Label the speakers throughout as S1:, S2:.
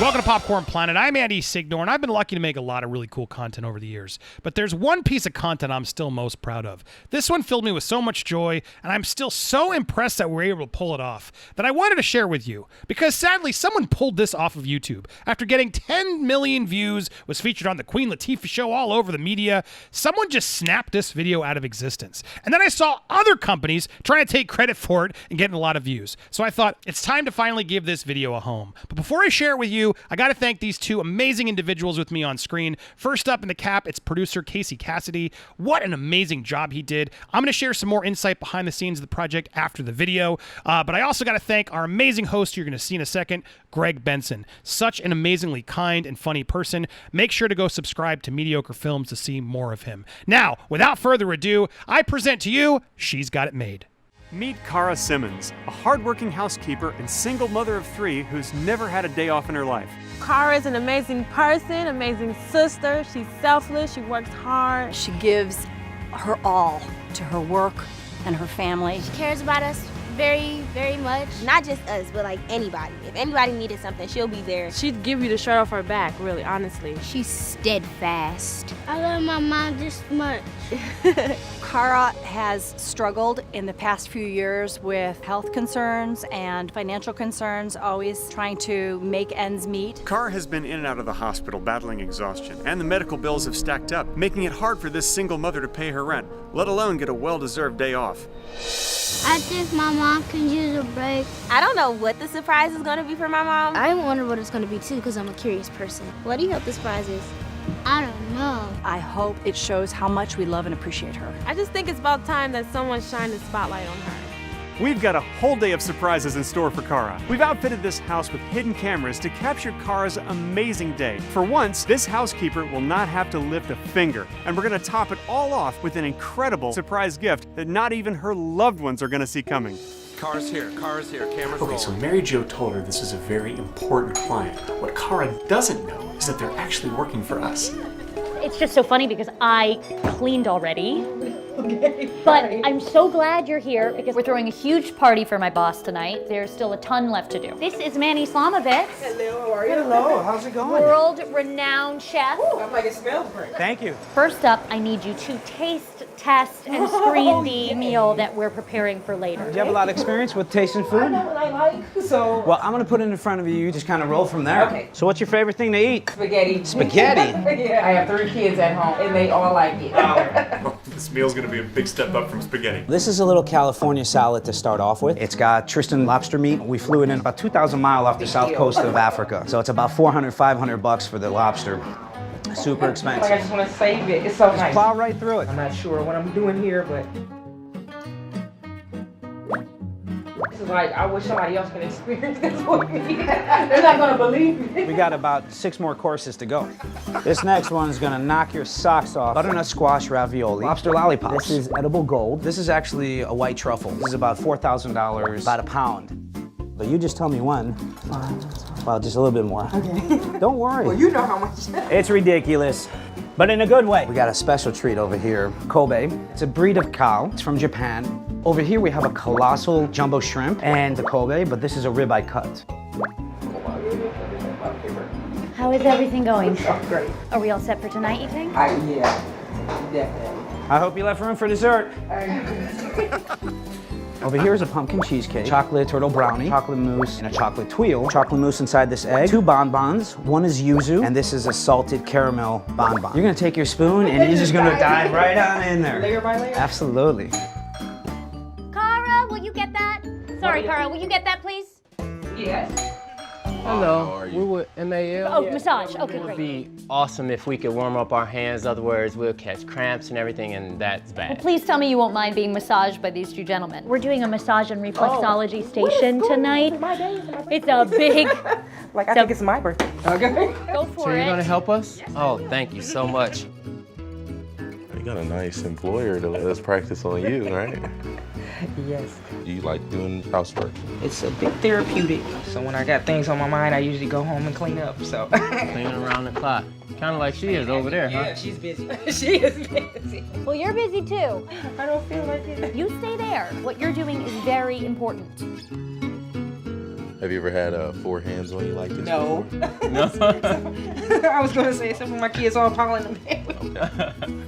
S1: Welcome to Popcorn Planet. I'm Andy Signor, and I've been lucky to make a lot of really cool content over the years. But there's one piece of content I'm still most proud of. This one filled me with so much joy, and I'm still so impressed that we were able to pull it off that I wanted to share with you. Because sadly, someone pulled this off of YouTube. After getting 10 million views, was featured on the Queen Latifah show all over the media, someone just snapped this video out of existence. And then I saw other companies trying to take credit for it and getting a lot of views. So I thought, it's time to finally give this video a home. But before I share it with you, I got to thank these two amazing individuals with me on screen. First up in the cap, it's producer Casey Cassidy. What an amazing job he did. I'm going to share some more insight behind the scenes of the project after the video. But I also got to thank our amazing host you're going to see in a second, Greg Benson. Such an amazingly kind and funny person. Make sure to go subscribe to Mediocre Films to see more of him. Now, without further ado, I present to you, She's Got It Made.
S2: Meet Cara Simmons, a hardworking housekeeper and single mother of 3 who's never had a day off in her life.
S3: Cara is an amazing person, amazing sister. She's selfless, she works hard.
S4: She gives her all to her work and her family.
S5: She cares about us very, very much. Not just us, but like anybody. If anybody needed something, she'll be there.
S3: She'd give you the shirt off her back, really, honestly.
S5: She's steadfast. I love my mom this much.
S4: Cara has struggled in the past few years with health concerns and financial concerns, always trying to make ends meet.
S2: Cara has been in and out of the hospital battling exhaustion, and the medical bills have stacked up, making it hard for this single mother to pay her rent, let alone get a well-deserved day off.
S5: I think my mom can use a break. I don't know what the surprise is going to be for my mom. I wonder what it's going to be too, because I'm a curious person. What do you hope the surprise is? I don't know.
S4: I hope it shows how much we love and appreciate her.
S3: I just think it's about time that someone shined the spotlight on her.
S2: We've got a whole day of surprises in store for Cara. We've outfitted this house with hidden cameras to capture Cara's amazing day. For once, this housekeeper will not have to lift a finger, and we're gonna top it all off with an incredible surprise gift that not even her loved ones are gonna see coming.
S6: Cara's here, cameras
S7: Okay, so Mary Jo told her this is a very important client. What Cara doesn't know is that they're actually working for us.
S8: It's just so funny because I cleaned already. But I'm so glad you're here because we're throwing a huge party for my boss tonight. There's still a ton left to do. This is Manny Slamovitz.
S9: Hello, how are you? Hello, how's it going?
S8: World-renowned chef.
S9: Ooh, I'm like, it smells great. Thank you.
S8: First up, I need you to taste, test, and screen the meal that we're preparing for later.
S9: Do you have a lot of experience with tasting food?
S3: I know what I like, so.
S9: Well, I'm gonna put it in front of you. You just kind of roll from there.
S3: Okay.
S9: So what's your favorite thing to eat?
S10: Spaghetti.
S9: Spaghetti?
S10: Yeah, I have 3 kids at home, and they all like it.
S7: This meal's gonna be a big step up from spaghetti.
S9: This is a little California salad to start off with. It's got Tristan lobster meat. We flew it in about 2,000 miles off the south coast of Africa. So it's about $400, $500 for the lobster. Super expensive.
S10: Like I just want to save it. It's so nice.
S9: Plow right through it.
S10: I'm not sure what I'm doing here, but this is like, I wish somebody else could experience this with me. They're not gonna believe me.
S9: We got about 6 more courses to go. This next one is gonna knock your socks off. Butternut squash ravioli. Lobster lollipops. This is edible gold. This is actually a white truffle. This is about $4,000, about a pound. But you just tell me when. Well, just a little bit more. Okay. Don't worry.
S10: Well, you know how much.
S9: It's ridiculous, but in a good way. We got a special treat over here, Kobe. It's a breed of cow. It's from Japan. Over here we have a colossal jumbo shrimp and the Kobe, but this is a ribeye cut.
S8: How is everything going?
S10: Oh, great.
S8: Are we all set for tonight, you think?
S10: Yeah, definitely.
S9: I hope you left room for dessert. Over here is a pumpkin cheesecake, chocolate turtle brownie, chocolate mousse, and a chocolate tuile. Chocolate mousse inside this egg, 2 bonbons. One is yuzu, and this is a salted caramel bonbon. You're gonna take your spoon, and you're just gonna dive right on in there.
S10: Layer by layer?
S9: Absolutely.
S8: Cara, will you get that? Sorry, Cara, will you get that, please?
S10: Yes.
S11: Hello, we're with MAL.
S8: Oh, massage. Okay,
S11: It would
S8: great.
S11: be awesome if we could warm up our hands. In other words, we'll catch cramps and everything, and that's bad.
S8: Well, please tell me you won't mind being massaged by these 2 gentlemen. We're doing a massage and reflexology station tonight. It's a big.
S10: Like I think it's my birthday. Okay.
S8: Go for
S11: So
S8: it.
S11: you're gonna help us? Oh, thank you so much.
S6: You got a nice employer to let us practice on you, right?
S10: Yes.
S6: You like doing housework?
S10: It's a bit therapeutic. So when I got things on my mind, I usually go home and clean up. So.
S11: Cleaning around the clock. Kind of like she is over there, huh?
S10: Yeah, she's busy. She is busy.
S8: Well, you're busy too.
S10: I don't feel like it.
S8: You stay there. What you're doing is very important.
S6: Have you ever had 4 hands on you like this
S10: No.
S6: before?
S10: No. I was gonna say some of my kids all calling them.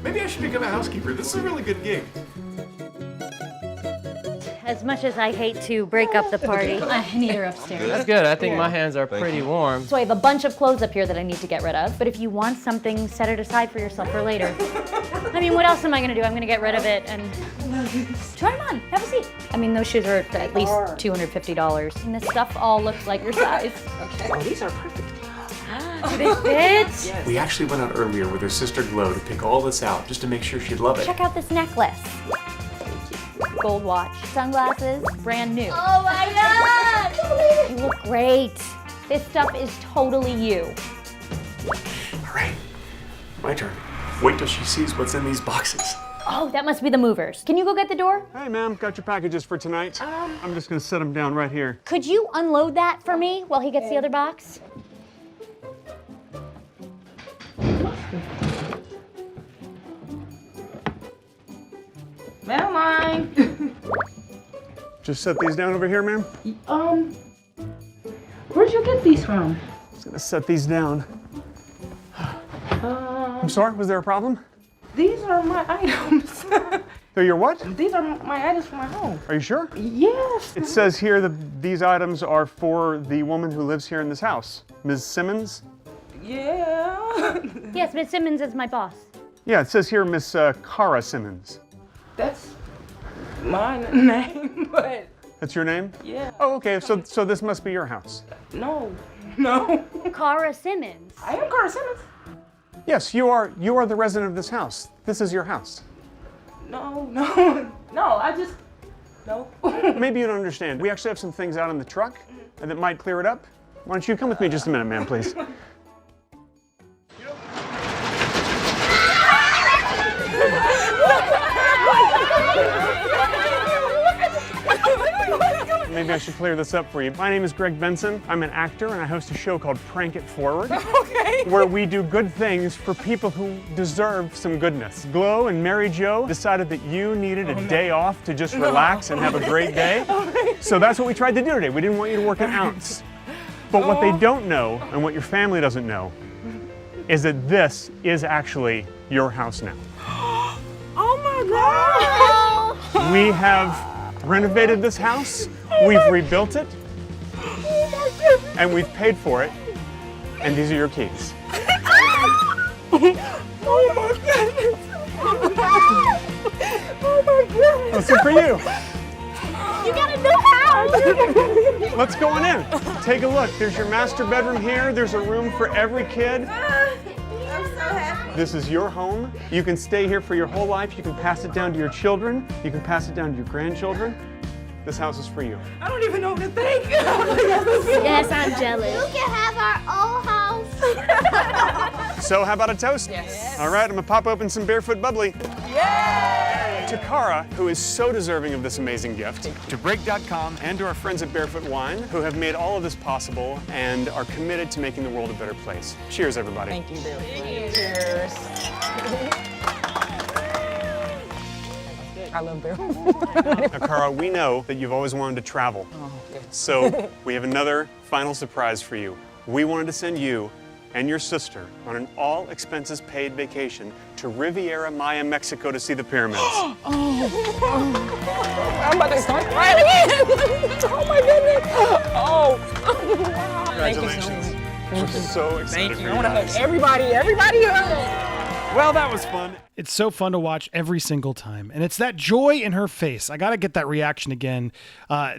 S2: Maybe I should become a housekeeper. This is a really good gig.
S8: As much as I hate to break up the party, I need her upstairs.
S11: That's good. I think my hands are pretty warm.
S8: So I have a bunch of clothes up here that I need to get rid of. But if you want something, set it aside for yourself for later. I mean, what else am I gonna do? I'm gonna get rid of it and try them on. Have a seat. I mean, those shoes are at least $250. And this stuff all looks like your size.
S10: Okay. Oh, these are perfect.
S8: Do they fit?
S10: Yes.
S7: We actually went out earlier with her sister Glow to pick all this out just to make sure she'd love it.
S8: Check out this necklace. Gold watch, sunglasses, brand new.
S5: Oh my God!
S8: You look great. This stuff is totally you.
S7: All right, my turn. Wait till she sees what's in these boxes.
S8: Oh, that must be the movers. Can you go get the door?
S2: Hey, ma'am, got your packages for tonight. I'm just gonna set them down right here.
S8: Could you unload that for me while he gets the other box?
S10: Madeline.
S2: Just set these down over here, ma'am.
S10: Where'd you get these from?
S2: Just gonna set these down. I'm sorry, was there a problem?
S10: These are my items.
S2: They're your what?
S10: These are my items for my home.
S2: Are you sure?
S10: Yes.
S2: It says here that these items are for the woman who lives here in this house, Ms. Simmons.
S10: Yeah.
S8: Yes, Miss Simmons is my boss.
S2: Yeah, it says here Miss Cara Simmons.
S10: That's my name, but
S2: That's your name?
S10: yeah.
S2: Oh, okay, so this must be your house.
S10: No.
S8: Cara Simmons.
S10: I am Cara Simmons.
S2: Yes, you are the resident of this house. This is your house.
S10: No, I just, no.
S2: Maybe you don't understand. We actually have some things out in the truck that might clear it up. Why don't you come with me just a minute, ma'am, please? Maybe I should clear this up for you. My name is Greg Benson. I'm an actor and I host a show called Prank It Forward.
S10: Okay.
S2: Where we do good things for people who deserve some goodness. Glow and Mary Jo decided that you needed a day off to just relax and have a great day. So that's what we tried to do today. We didn't want you to work an ounce. But what they don't know and what your family doesn't know is that this is actually your house now.
S10: Oh my God.
S2: We have renovated this house, we've rebuilt it, and we've paid for it, and these are your keys.
S10: Oh my goodness. Oh my goodness.
S2: Listen for you.
S5: You got a new house!
S2: Let's go on in. Take a look. There's your master bedroom here. There's a room for every kid.
S10: I'm so happy.
S2: This is your home. You can stay here for your whole life. You can pass it down to your children. You can pass it down to your grandchildren. This house is for you.
S10: I don't even know what to think.
S5: Yes, I'm jealous. You can have our old house.
S2: So how about a toast?
S10: Yes.
S2: All right, I'm gonna pop open some Barefoot Bubbly.
S10: Yay!
S2: To Cara, who is so deserving of this amazing gift, to Break.com, and to our friends at Barefoot Wine, who have made all of this possible and are committed to making the world a better place. Cheers, everybody.
S10: Thank you, Bill. Cheers. I love Bill.
S2: Now, Cara, we know that you've always wanted to travel.
S10: Oh, good.
S2: So we have another final surprise for you. We wanted to send you and your sister on an all-expenses-paid vacation to Riviera Maya, Mexico to see the pyramids.
S10: I'm about to start crying again. Oh my goodness. Oh.
S2: Congratulations. We're so excited
S10: Thank
S2: for
S10: you.
S2: you
S10: I want to hug
S2: guys.
S10: everybody hug.
S2: Well, that was fun.
S1: It's so fun to watch every single time. And it's that joy in her face. I got to get that reaction again.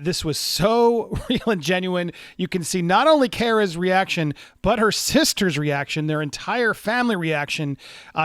S1: This was so real and genuine. You can see not only Cara's reaction, but her sister's reaction, their entire family reaction.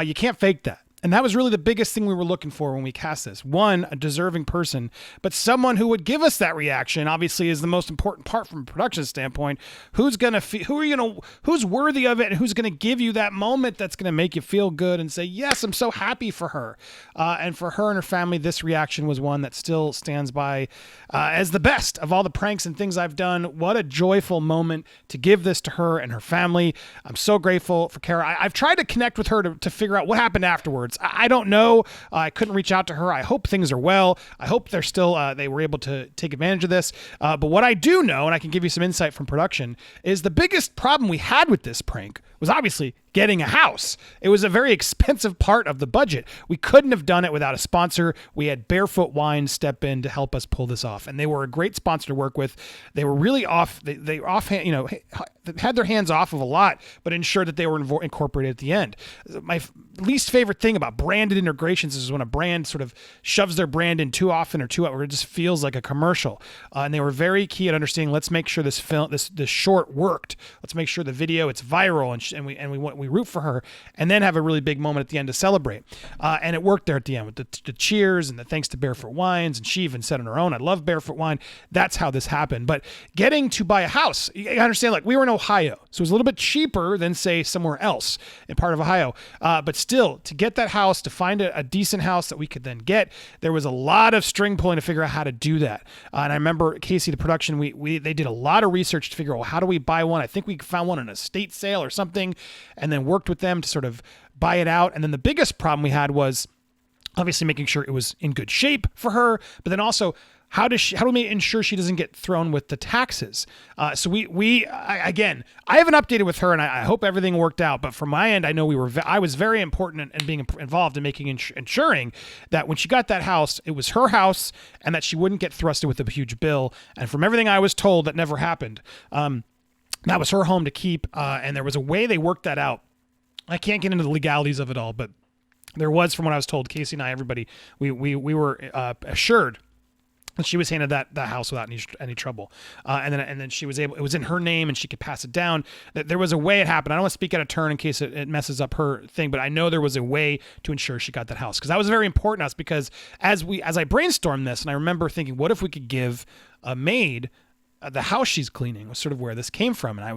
S1: You can't fake that. And that was really the biggest thing we were looking for when we cast this. One, a deserving person, but someone who would give us that reaction, obviously, is the most important part from a production standpoint. Who's worthy of it, and who's gonna give you that moment that's gonna make you feel good and say, yes, I'm so happy for her. And for her and her family, this reaction was one that still stands by as the best of all the pranks and things I've done. What a joyful moment to give this to her and her family. I'm so grateful for Cara. I've tried to connect with her to figure out what happened afterwards. afterwards. I don't know. I couldn't reach out to her. I hope things are well. I hope they're still, they were able to take advantage of this. But what I do know, and I can give you some insight from production, is the biggest problem we had with this prank was obviously getting a house. It was a very expensive part of the budget. We couldn't have done it without a sponsor. We had Barefoot Wine step in to help us pull this off, and they were a great sponsor to work with. They were really off. They offhand, had their hands off of a lot, but ensured that they were incorporated at the end. My least favorite thing about branded integrations is when a brand sort of shoves their brand in too often or too out, where it just feels like a commercial. And they were very key at understanding. Let's make sure this short worked. Let's make sure the video it's viral, and we root for her, and then have a really big moment at the end to celebrate. And it worked there at the end with the cheers and the thanks to Barefoot Wines, and she even said on her own, I love Barefoot Wine. That's how this happened. But getting to buy a house, you understand, like we were in Ohio, so it was a little bit cheaper than say somewhere else in part of Ohio. But still, to get that house, to find a decent house that we could then get, there was a lot of string pulling to figure out how to do that. And I remember Casey, the production, they did a lot of research to figure out, well, how do we buy one? I think we found one in an estate sale or something, and then worked with them to sort of buy it out. And then the biggest problem we had was obviously making sure it was in good shape for her, but then also how do we ensure she doesn't get thrown with the taxes? So again, I haven't updated with her, and I hope everything worked out. But from my end, I know I was very important in being involved in ensuring that when she got that house, it was her house, and that she wouldn't get thrusted with a huge bill. And from everything I was told, that never happened. That was her home to keep, and there was a way they worked that out. I can't get into the legalities of it all, but there was, from what I was told, Casey and I, everybody, we were assured that she was handed that house without any trouble, and then she was able. It was in her name, and she could pass it down. There was a way it happened. I don't want to speak out of turn in case it messes up her thing, but I know there was a way to ensure she got that house, because that was very important to us. Because as I brainstormed this, and I remember thinking, what if we could give a maid the house she's cleaning? Was sort of where this came from, and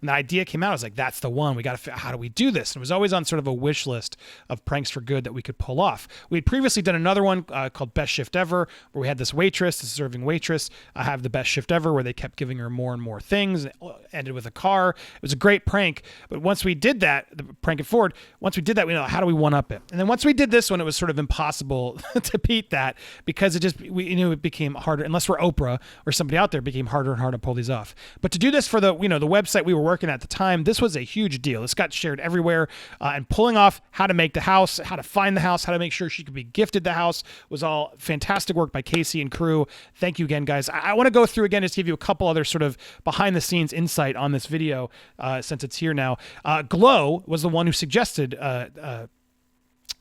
S1: when the idea came out, I was like, that's the one. We got to figure out, how do we do this? And it was always on sort of a wish list of pranks for good that we could pull off. We had previously done another one called Best Shift Ever, where we had this serving waitress have the best shift ever, where they kept giving her more and more things. It ended with a car. It was a great prank. But once we did that, the prank it forward, once we did that, we know, how do we one up it? And then once we did this one, it was sort of impossible to beat that, because it became harder, unless we're Oprah or somebody out there, it became harder and harder to pull these off. But to do this for the website we were working at the time, this was a huge deal. This got shared everywhere, and pulling off how to make the house, how to find the house, how to make sure she could be gifted the house was all fantastic work by Casey and crew. Thank you again, guys. I want to go through again, just give you a couple other sort of behind the scenes insight on this video, since it's here now. Glow was the one who suggested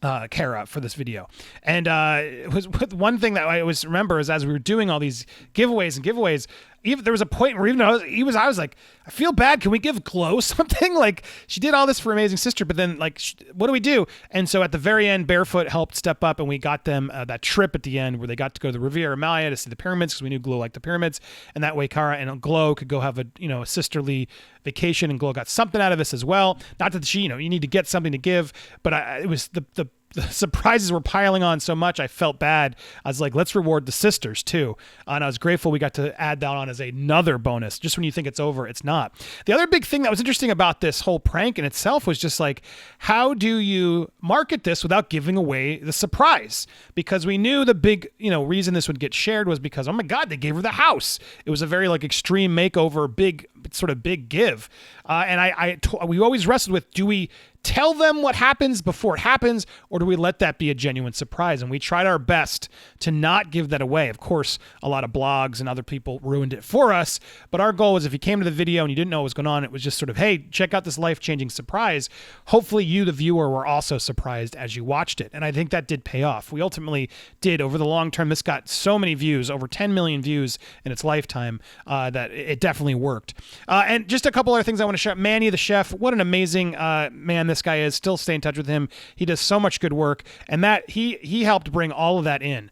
S1: Cara for this video, and it was one thing that I always remember is, as we were doing all these giveaways, even there was a point where I was like, I feel bad. Can we give Glow something? Like, she did all this for Amazing Sister, but then like, what do we do? And so at the very end, Barefoot helped step up, and we got them that trip at the end where they got to go to the Riviera Maya to see the pyramids, because we knew Glow liked the pyramids, and that way Cara and Glow could go have a sisterly vacation, and Glow got something out of this as well. Not that she, you need to get something to give, but it was the surprises were piling on so much, I felt bad. I was like, let's reward the sisters too. And I was grateful we got to add that on as another bonus. Just when you think it's over, it's not. The other big thing that was interesting about this whole prank in itself was just like, how do you market this without giving away the surprise? Because we knew the big, reason this would get shared was because, oh my God, they gave her the house. It was a very like extreme makeover, big give. And we always wrestled with, do we tell them what happens before it happens, or do we let that be a genuine surprise? And we tried our best to not give that away. Of course, a lot of blogs and other people ruined it for us, but our goal was, if you came to the video and you didn't know what was going on, it was just sort of, hey, check out this life-changing surprise. Hopefully you, the viewer, were also surprised as you watched it. And I think that did pay off. We ultimately did. Over the long term, this got so many views, over 10 million views in its lifetime, that it definitely worked. And just a couple other things I want to share. Manny the chef, what an amazing man this guy is. Still stay in touch with him. He does so much good work, and that he helped bring all of that in.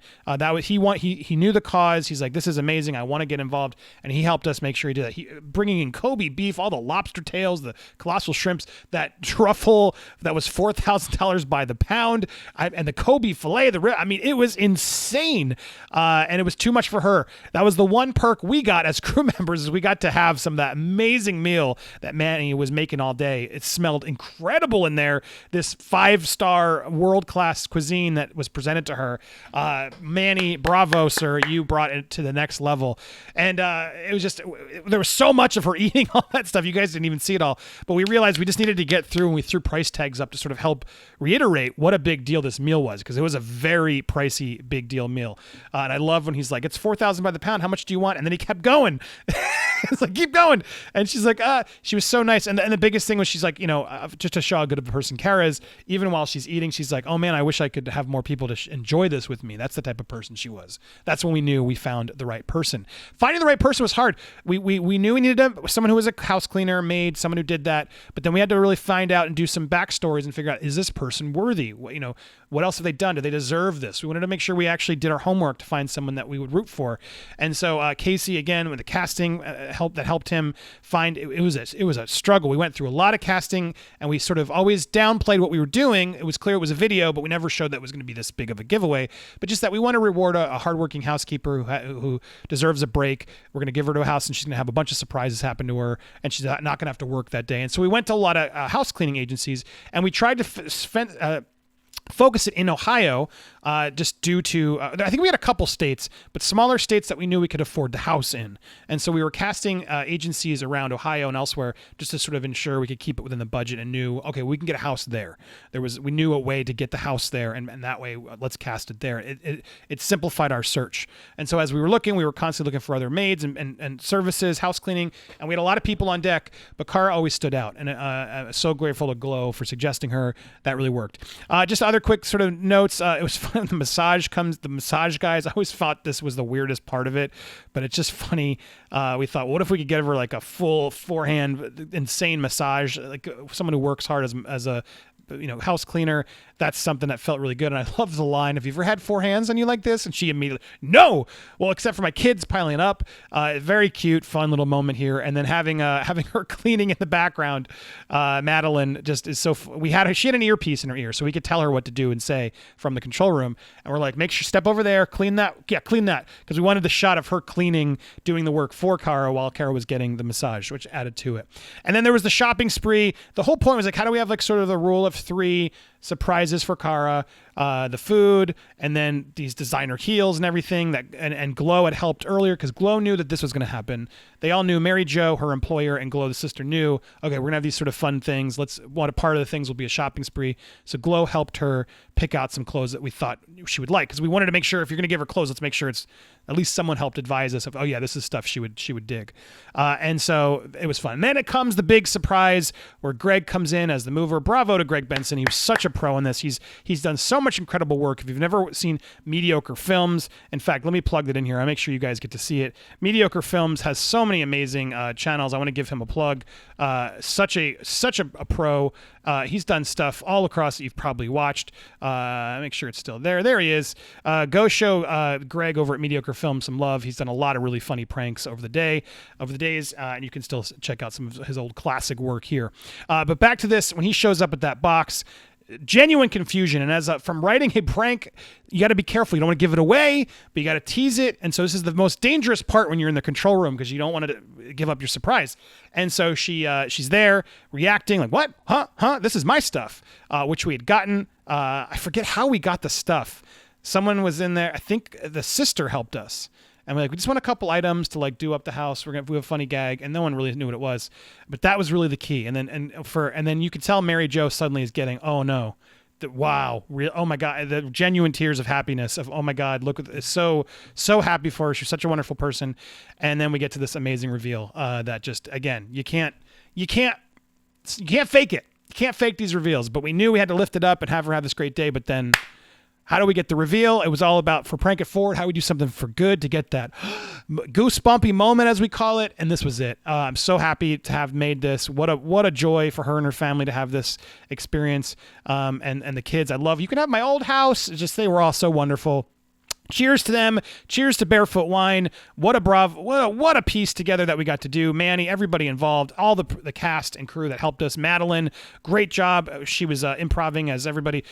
S1: He knew the cause. He's like, this is amazing. I want to get involved, and he helped us make sure he did that. Bringing in Kobe beef, all the lobster tails, the colossal shrimps, that truffle that was $4,000 by the pound, and the Kobe fillet, the rib. I mean, it was insane, and it was too much for her. That was the one perk we got as crew members, is we got to have some of that amazing meal that Manny was making all day. It smelled incredible incredible in there. This 5-star world-class cuisine that was presented to her. Manny, bravo, sir. You brought it to the next level. And it was just, there was so much of her eating all that stuff. You guys didn't even see it all. But we realized we just needed to get through, and we threw price tags up to sort of help reiterate what a big deal this meal was, because it was a very pricey, big deal meal. And I love when he's like, it's $4,000 by the pound. How much do you want? And then he kept going. It's like, keep going. And she's like, she was so nice. And the biggest thing was, she's like, just to show how good of a person Cara is, even while she's eating, she's like, oh man, I wish I could have more people to enjoy this with me. That's the type of person she was. That's when we knew we found the right person. Finding the right person was hard. We knew we needed someone who was a house cleaner, maid, someone who did that. But then we had to really find out and do some backstories and figure out, is this person worthy? What else have they done? Do they deserve this? We wanted to make sure we actually did our homework to find someone that we would root for. And so Casey, again, with the casting helped him find, it was a struggle. We went through a lot of casting, and we sort of always downplayed what we were doing. It was clear it was a video, but we never showed that it was going to be this big of a giveaway. But just that we want to reward a hardworking housekeeper who deserves a break. We're going to give her to a house, and she's going to have a bunch of surprises happen to her, and she's not going to have to work that day. And so we went to a lot of house cleaning agencies, and we tried to focus it in Ohio, just due to, I think we had a couple states, but smaller states that we knew we could afford to house in. And so we were casting agencies around Ohio and elsewhere just to sort of ensure we could keep it within the budget, and knew, okay, we can get a house there. We knew a way to get the house there, and that way, let's cast it there. It simplified our search. And so as we were looking, we were constantly looking for other maids and services, house cleaning, and we had a lot of people on deck, but Cara always stood out. And I'm so grateful to Glow for suggesting her. That really worked. Just other quick sort of notes. It was fun. The massage guys. I always thought this was the weirdest part of it, but it's just funny. We thought, what if we could give her like a full forehand insane massage, like someone who works hard as a house cleaner. That's something that felt really good. And I love the line, have you ever had 4 hands on you like this? And she immediately, no! Well, except for my kids piling up. Very cute, fun little moment here. And then having her cleaning in the background, Madeline just is so, she had an earpiece in her ear, so we could tell her what to do and say from the control room. And we're like, make sure, step over there, clean that. Yeah, clean that. Because we wanted the shot of her cleaning, doing the work for Cara while Cara was getting the massage, which added to it. And then there was the shopping spree. The whole point was like, how do we have like sort of the rule of 3 surprises for Cara, the food, and then these designer heels and everything and Glow had helped earlier, because Glow knew that this was going to happen. They all knew. Mary Jo, her employer, and Glow, the sister, knew, okay, we're gonna have these sort of fun things. A part of the things will be a shopping spree. So Glow helped her pick out some clothes that we thought she would like, because we wanted to make sure, if you're gonna give her clothes, let's make sure it's at least someone helped advise us of, oh yeah, this is stuff she would dig. And so it was fun. And then it comes the big surprise where Greg comes in as the mover. Bravo to Greg Benson. He was such a pro in this. He's done so much incredible work. If you've never seen Mediocre Films, in fact, let me plug that in here. I'll make sure you guys get to see it. Mediocre Films has so many amazing channels. I want to give him a plug. Such a pro. He's done stuff all across that you've probably watched. Make sure it's still there. There he is. Go show Greg over at Mediocre Films some love. He's done a lot of really funny pranks over the days, and you can still check out some of his old classic work here. But back to this, when he shows up at that box, genuine confusion. And as from writing a prank, you got to be careful. You don't want to give it away, but you got to tease it. And so this is the most dangerous part when you're in the control room, because you don't want to give up your surprise. And so she's there reacting like, what? Huh? This is my stuff, which we had gotten. I forget how we got the stuff. Someone was in there. I think the sister helped us. And we're like, we just want a couple items to like do up the house. We're gonna do a funny gag, and no one really knew what it was, but that was really the key. And then you could tell Mary Jo suddenly is getting, oh no, oh my God, the genuine tears of happiness of, oh my God, look, so happy for her. She's such a wonderful person. And then we get to this amazing reveal that just, again, you can't fake it. You can't fake these reveals. But we knew we had to lift it up and have her have this great day. But then, how do we get the reveal? It was all about, for Prank It Forward, how we do something for good to get that goosebumpy moment, as we call it. And this was it. I'm so happy to have made this. What a joy for her and her family to have this experience. And the kids, I love. You can have my old house. It's just, they were all so wonderful. Cheers to them. Cheers to Barefoot Wine. What a piece together that we got to do. Manny, everybody involved, all the cast and crew that helped us. Madeline, great job. She was improvising as everybody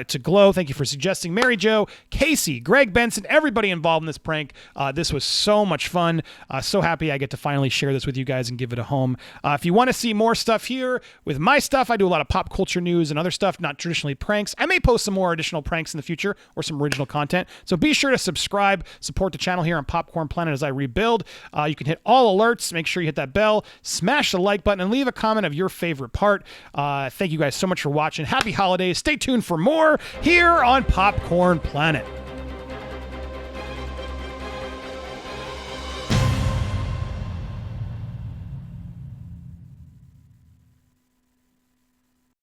S1: to Glow. Thank you for suggesting. Mary Jo, Casey, Greg Benson, everybody involved in this prank. This was so much fun. So happy I get to finally share this with you guys and give it a home. If you want to see more stuff here with my stuff, I do a lot of pop culture news and other stuff, not traditionally pranks. I may post some more additional pranks in the future or some original content. So be sure to subscribe, support the channel here on Popcorn Planet as I rebuild. You can hit all alerts, make sure you hit that bell, smash the like button, and leave a comment of your favorite part. Thank you guys so much for watching. Happy holidays. Stay tuned for more here on Popcorn Planet.